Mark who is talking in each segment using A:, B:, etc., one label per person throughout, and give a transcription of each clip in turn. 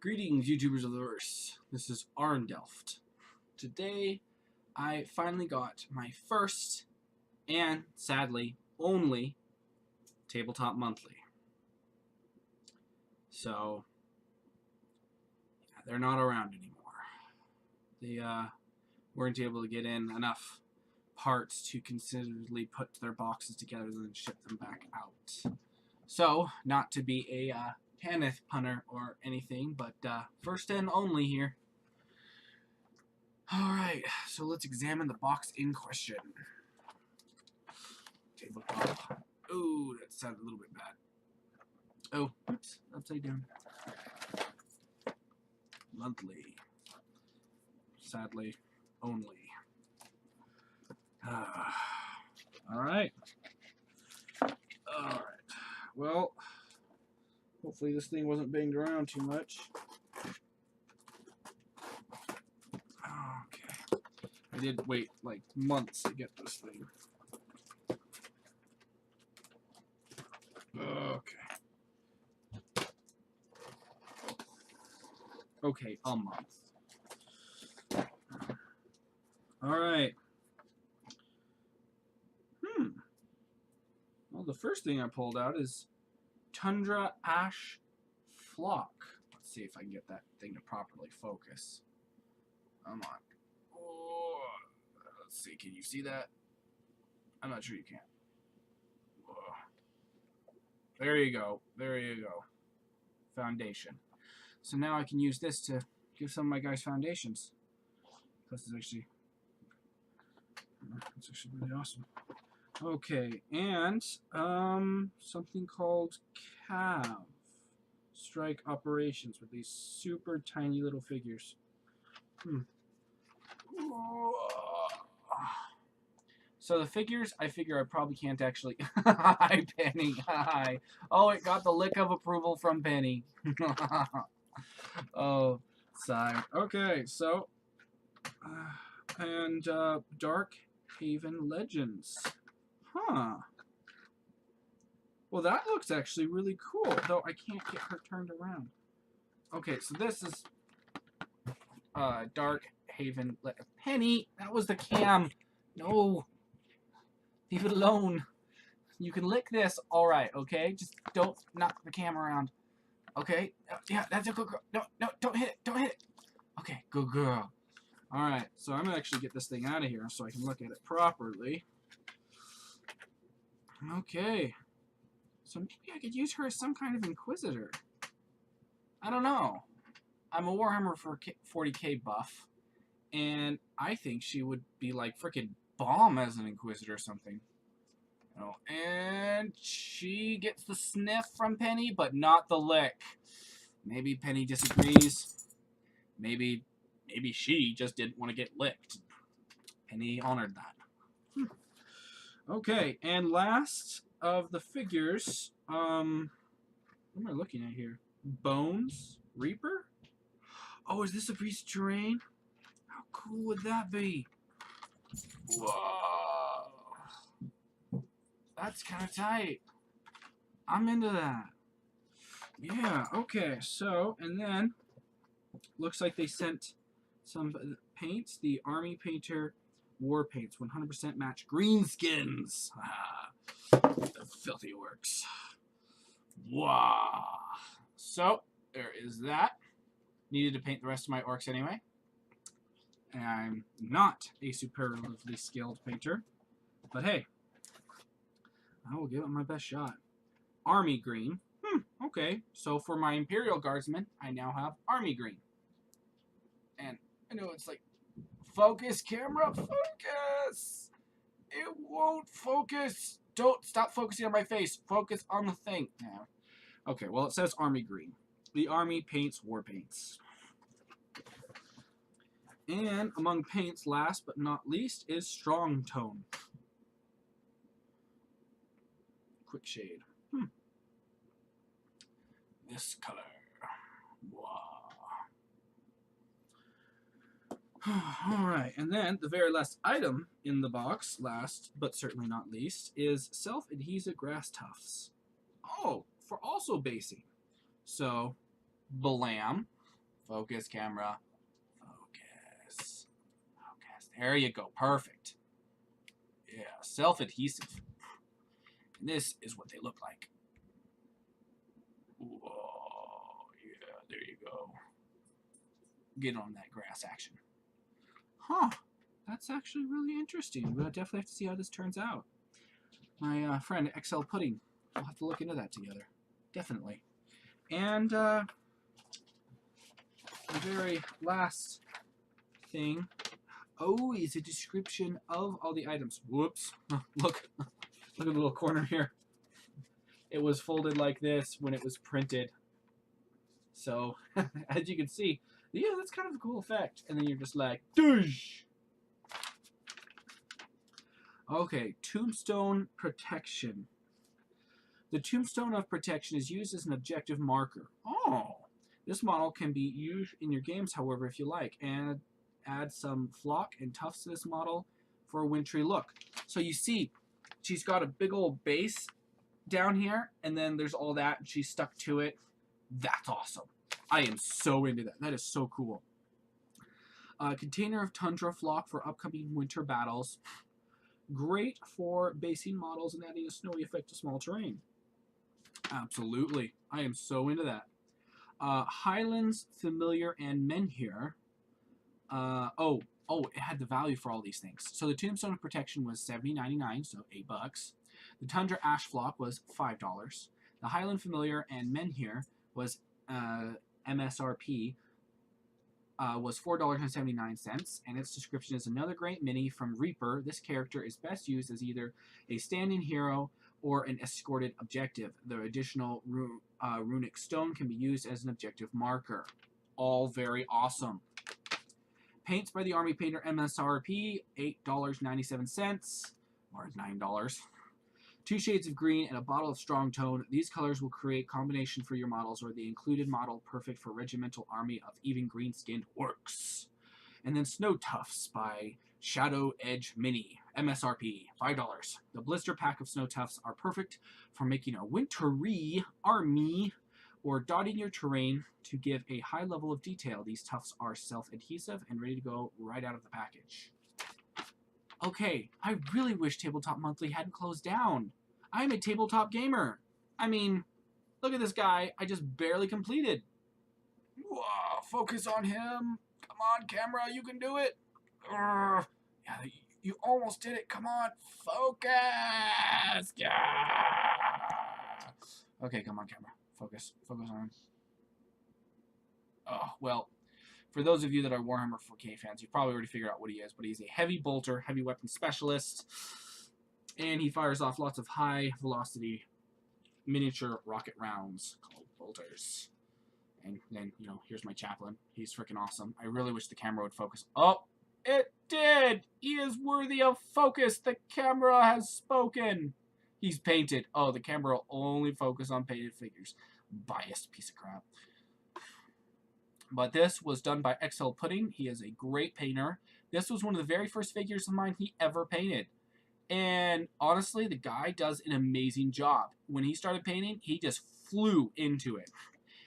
A: Greetings, YouTubers of the verse. This is Arndelft. Today, I finally got my first, and sadly, only, Tabletop Monthly. So, yeah, they're not around anymore. They weren't able to get in enough parts to considerably put their boxes together and then ship them back out. So, not to be a Tanith punter or anything, but first and only here. Alright, so let's examine the box in question. Tabletop. Ooh, that sounded a little bit bad. Oh, oops, upside down. Monthly. Sadly, only. Alright. Alright. Well, hopefully this thing wasn't banged around too much. Okay. I did wait like months to get this thing. Okay. Okay, a month. Alright. Well, the first thing I pulled out is Tundra Ash Flock. Let's see if I can get that thing to properly focus. Come on. Oh, let's see, can you see that? I'm not sure you can. Whoa. There you go. There you go. Foundation. So now I can use this to give some of my guys foundations. This is actually, that's actually really awesome. Okay, and something called Cav Strike Operations with these super tiny little figures. So the figures, I figure I probably can't actually. Hi, Penny. Hi. Oh, it got the lick of approval from Penny. Oh, sigh. Okay, so and Dark Haven Legends. Huh. Well, that looks actually really cool, though I can't get her turned around. Okay, so this is Dark Haven Penny, that was the cam. No. Leave it alone. You can lick this, alright, okay? Just don't knock the cam around. Okay? Yeah, that's a good girl. No, no, don't hit it. Don't hit it. Okay, good girl. Alright, so I'm gonna actually get this thing out of here so I can look at it properly. Okay. So maybe I could use her as some kind of Inquisitor. I don't know. I'm a Warhammer 40k buff, and I think she would be like frickin' bomb as an Inquisitor or something. Oh, and she gets the sniff from Penny, but not the lick. Maybe Penny disagrees. Maybe she just didn't want to get licked. Penny honored that. Okay, and last of the figures, what am I looking at here? Bones Reaper? Oh, is this a piece of terrain? How cool would that be? Whoa. That's kind of tight. I'm into that. Yeah, okay, so, and then, looks like they sent some paints. The Army Painter War Paints, 100% match greenskins. The filthy works. Wow. So, there is that. Needed to paint the rest of my orcs anyway. And I'm not a superlatively skilled painter. But hey, I will give it my best shot. Army green. Okay. So for my Imperial Guardsmen, I now have Army green. And I know it's like, focus, camera, focus! It won't focus! Don't stop focusing on my face. Focus on the thing. Yeah. Okay, well, it says Army green. The Army paints war paints. And among paints, last but not least, is Strong Tone. Quick shade. This color. Wow. Alright, and then the very last item in the box, last but certainly not least, is self-adhesive grass tufts. Oh, for also basing. So, blam. Focus, camera. Focus. Focus. There you go. Perfect. Yeah, self-adhesive. And this is what they look like. Whoa. Yeah, there you go. Get on that grass action. Huh. That's actually really interesting. We'll definitely have to see how this turns out. My friend XL Pudding. We'll have to look into that together. Definitely. And the very last thing. Oh, is a description of all the items. Whoops. Look. Look at the little corner here. It was folded like this when it was printed. So, as you can see, yeah, that's kind of a cool effect. And then you're just like, Doosh! Okay, Tombstone Protection. The Tombstone of Protection is used as an objective marker. Oh! This model can be used in your games, however, if you like. And add some flock and tufts to this model for a wintry look. So you see, she's got a big old base down here, and then there's all that, and she's stuck to it. That's awesome. I am so into that. That is so cool. Container of Tundra Flock for upcoming winter battles. Great for basing models and adding a snowy effect to small terrain. Absolutely. I am so into that. Highlands, Familiar, and Menhir. It had the value for all these things. So the Tombstone of Protection was $70.99, so $8. The Tundra Ash Flock was $5. The Highland Familiar and Menhir was MSRP was $4.79, and its description is another great mini from Reaper. This character is best used as either a stand-in hero or an escorted objective. The additional runic stone can be used as an objective marker. All very awesome. Paints by the Army Painter MSRP, $8.97, or $9. 2 shades of green and a bottle of strong tone. These colors will create combination for your models or the included model perfect for regimental army of even green-skinned orcs. And then Snow Tufts by Shadow Edge Mini, MSRP, $5. The blister pack of Snow Tufts are perfect for making a wintry army or dotting your terrain to give a high level of detail. These tufts are self-adhesive and ready to go right out of the package. Okay, I really wish Tabletop Monthly hadn't closed down. I'm a tabletop gamer. I mean, look at this guy I just barely completed. Whoa, focus on him. Come on, camera, you can do it. Yeah, you almost did it. Come on, focus. Yeah. Okay, come on, camera. Focus. Focus on him. Oh, well, for those of you that are Warhammer 4K fans, you've probably already figured out what he is, but he's a heavy bolter, heavy weapon specialist, and he fires off lots of high-velocity miniature rocket rounds called bolters. And then, you know, here's my chaplain. He's freaking awesome. I really wish the camera would focus. Oh, it did! He is worthy of focus! The camera has spoken! He's painted. Oh, the camera will only focus on painted figures. Biased piece of crap. But this was done by XL Pudding. He is a great painter. This was one of the very first figures of mine he ever painted. And honestly, the guy does an amazing job. When he started painting, he just flew into it.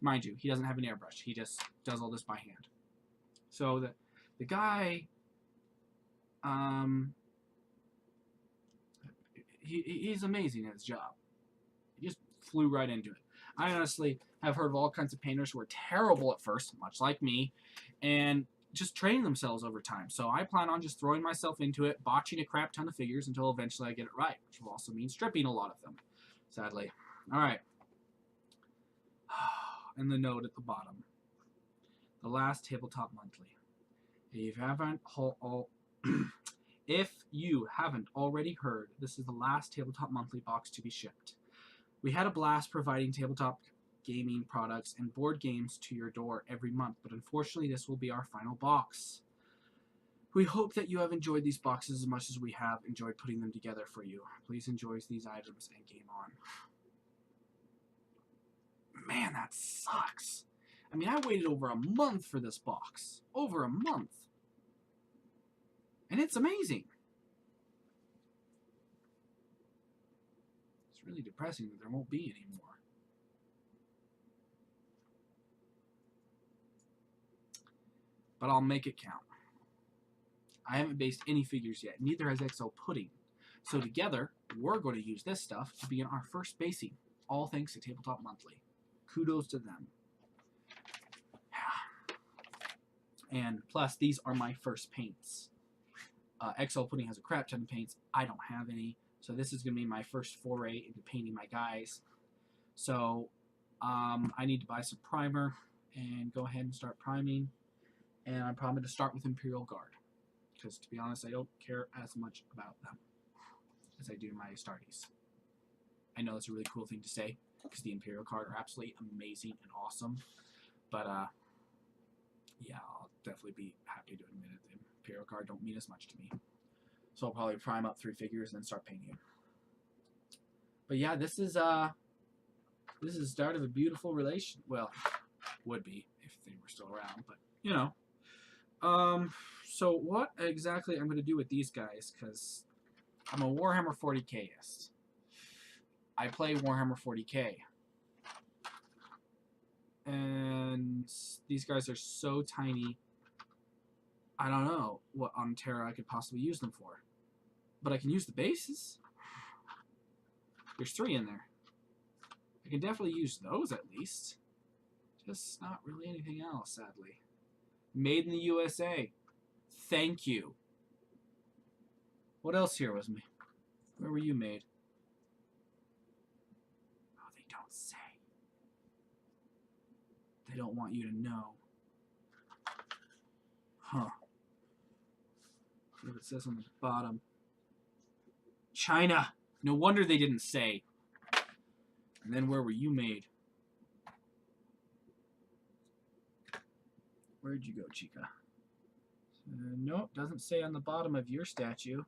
A: Mind you, he doesn't have an airbrush. He just does all this by hand. So the guy, he's amazing at his job. He just flew right into it. I honestly have heard of all kinds of painters who are terrible at first, much like me, and just train themselves over time. So I plan on just throwing myself into it, botching a crap ton of figures until eventually I get it right, which will also mean stripping a lot of them, sadly. All right. And the note at the bottom. The last Tabletop Monthly. If you haven't already heard, this is the last Tabletop Monthly box to be shipped. We had a blast providing tabletop gaming products and board games to your door every month, but unfortunately this will be our final box. We hope that you have enjoyed these boxes as much as we have enjoyed putting them together for you. Please enjoy these items and game on. Man, that sucks. I mean, I waited over a month for this box. Over a month. And it's amazing. It's really depressing that there won't be any more. but I'll make it count. I haven't based any figures yet. Neither has XL Pudding. So together, we're going to use this stuff to begin our first basing. All thanks to Tabletop Monthly. Kudos to them. And plus, these are my first paints. XL Pudding has a crap ton of paints. I don't have any. So this is going to be my first foray into painting my guys. So I need to buy some primer and go ahead and start priming. And I'm probably going to start with Imperial Guard. Because to be honest, I don't care as much about them as I do my Astartes. I know that's a really cool thing to say, because the Imperial Guard are absolutely amazing and awesome. But yeah, I'll definitely be happy to admit it. The Imperial Guard don't mean as much to me. So I'll probably prime up 3 figures and then start painting. But yeah, this is the start of a beautiful relation. Well, would be if they were still around, but you know. So what exactly I'm going to do with these guys, because I'm a Warhammer 40Kist. I play Warhammer 40K. And these guys are so tiny, I don't know what on Terra I could possibly use them for. But I can use the bases. There's 3 in there. I can definitely use those at least. Just not really anything else, sadly. Made in the USA. Thank you. What else here was me? Where were you made? Oh, they don't say. They don't want you to know. Huh. What it says on the bottom. China. No wonder they didn't say. And then where were you made? Where'd you go, Chica? Nope, doesn't say on the bottom of your statue.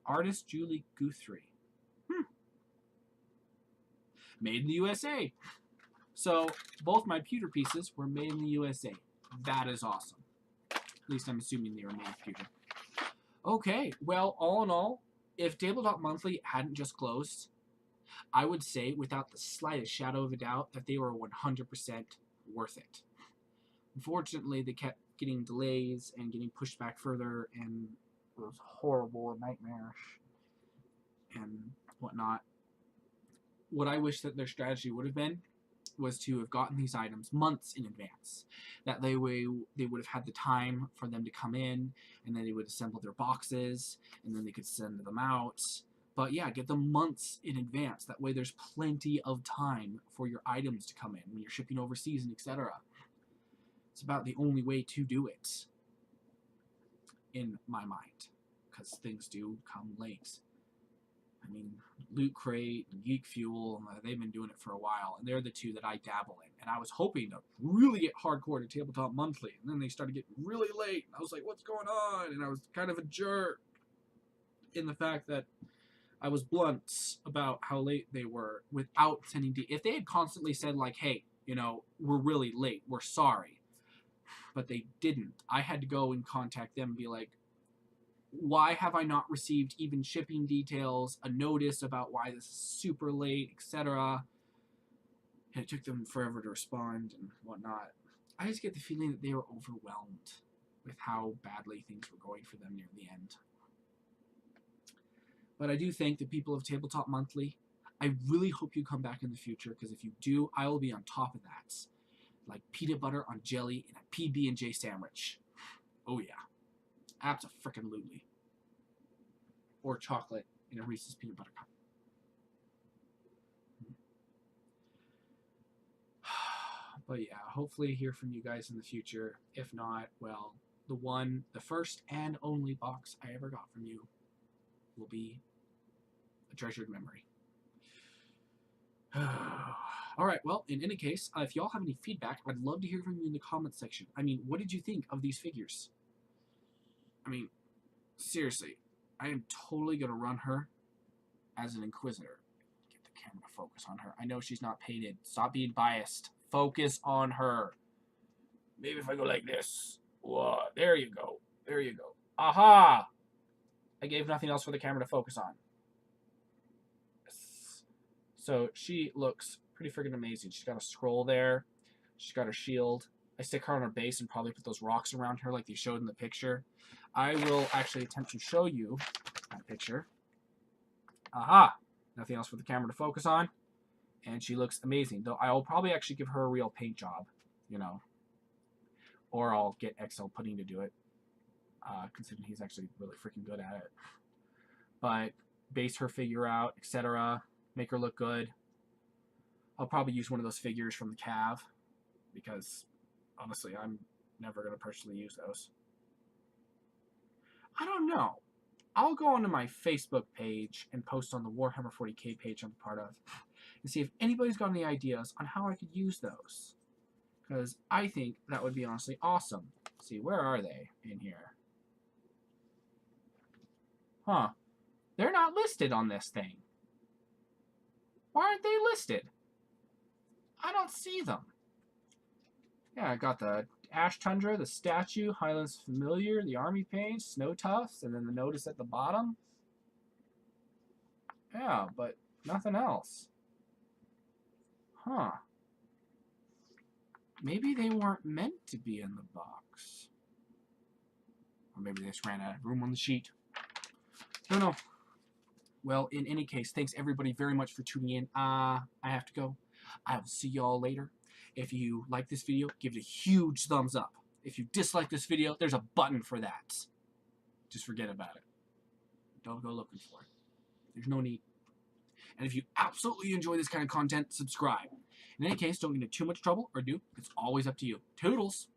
A: Artist Julie Guthrie. Made in the USA. So both my pewter pieces were made in the USA. That is awesome. At least I'm assuming they were made of pewter. Okay, well, all in all, if Tabletop Monthly hadn't just closed, I would say, without the slightest shadow of a doubt, that they were 100% worth it. Unfortunately, they kept getting delays and getting pushed back further, and it was horrible and nightmarish and whatnot. What I wish that their strategy would have been was to have gotten these items months in advance. That they would have had the time for them to come in, and then they would assemble their boxes, and then they could send them out. But yeah, get them months in advance. That way there's plenty of time for your items to come in when you're shipping overseas and etc. It's about the only way to do it, in my mind, because things do come late. I mean, Loot Crate and Geek Fuel, they've been doing it for a while, and they're the 2 that I dabble in. And I was hoping to really get hardcore to Tabletop Monthly, and then they started getting really late, and I was like, what's going on? And I was kind of a jerk in the fact that I was blunt about how late they were without sending if they had constantly said, like, hey, you know, we're really late, we're sorry. But they didn't. I had to go and contact them and be like, why have I not received even shipping details, a notice about why this is super late, etc. And it took them forever to respond and whatnot. I just get the feeling that they were overwhelmed with how badly things were going for them near the end. But I do thank the people of Tabletop Monthly. I really hope you come back in the future, because if you do, I will be on top of that. Like peanut butter on jelly in a PB&J sandwich. Oh yeah. Abso-frickin-lutely. Or chocolate in a Reese's peanut butter cup. But yeah, hopefully hear from you guys in the future. If not, well, the first and only box I ever got from you will be a treasured memory. Alright, well, in any case, if y'all have any feedback, I'd love to hear from you in the comments section. I mean, what did you think of these figures? I mean, seriously, I am totally going to run her as an Inquisitor. Get the camera to focus on her. I know she's not painted. Stop being biased. Focus on her. Maybe if I go like this. Whoa, there you go. There you go. Aha! I gave nothing else for the camera to focus on. So she looks pretty freaking amazing. She's got a scroll there. She's got her shield. I stick her on her base and probably put those rocks around her like they showed in the picture. I will actually attempt to show you that picture. Aha! Nothing else for the camera to focus on. And she looks amazing. Though I will probably actually give her a real paint job, you know. Or I'll get XL Pudding to do it. Considering he's actually really freaking good at it. But base her figure out, etc. Make her look good. I'll probably use one of those figures from the Cav. Because, honestly, I'm never going to personally use those. I don't know. I'll go onto my Facebook page and post on the Warhammer 40k page I'm part of and see if anybody's got any ideas on how I could use those. Because I think that would be honestly awesome. Let's see, where are they in here? Huh. They're not listed on this thing. Why aren't they listed? I don't see them. Yeah, I got the Ash Tundra, the statue, Highlands Familiar, the army paint, Snow Tufts, and then the notice at the bottom. Yeah, but nothing else. Huh. Maybe they weren't meant to be in the box. Or maybe they just ran out of room on the sheet. Don't know. Well, in any case, thanks everybody very much for tuning in. I have to go. I will see y'all later. If you like this video, give it a huge thumbs up. If you dislike this video, there's a button for that. Just forget about it. Don't go looking for it. There's no need. And if you absolutely enjoy this kind of content, subscribe. In any case, don't get into too much trouble or do. It's always up to you. Toodles!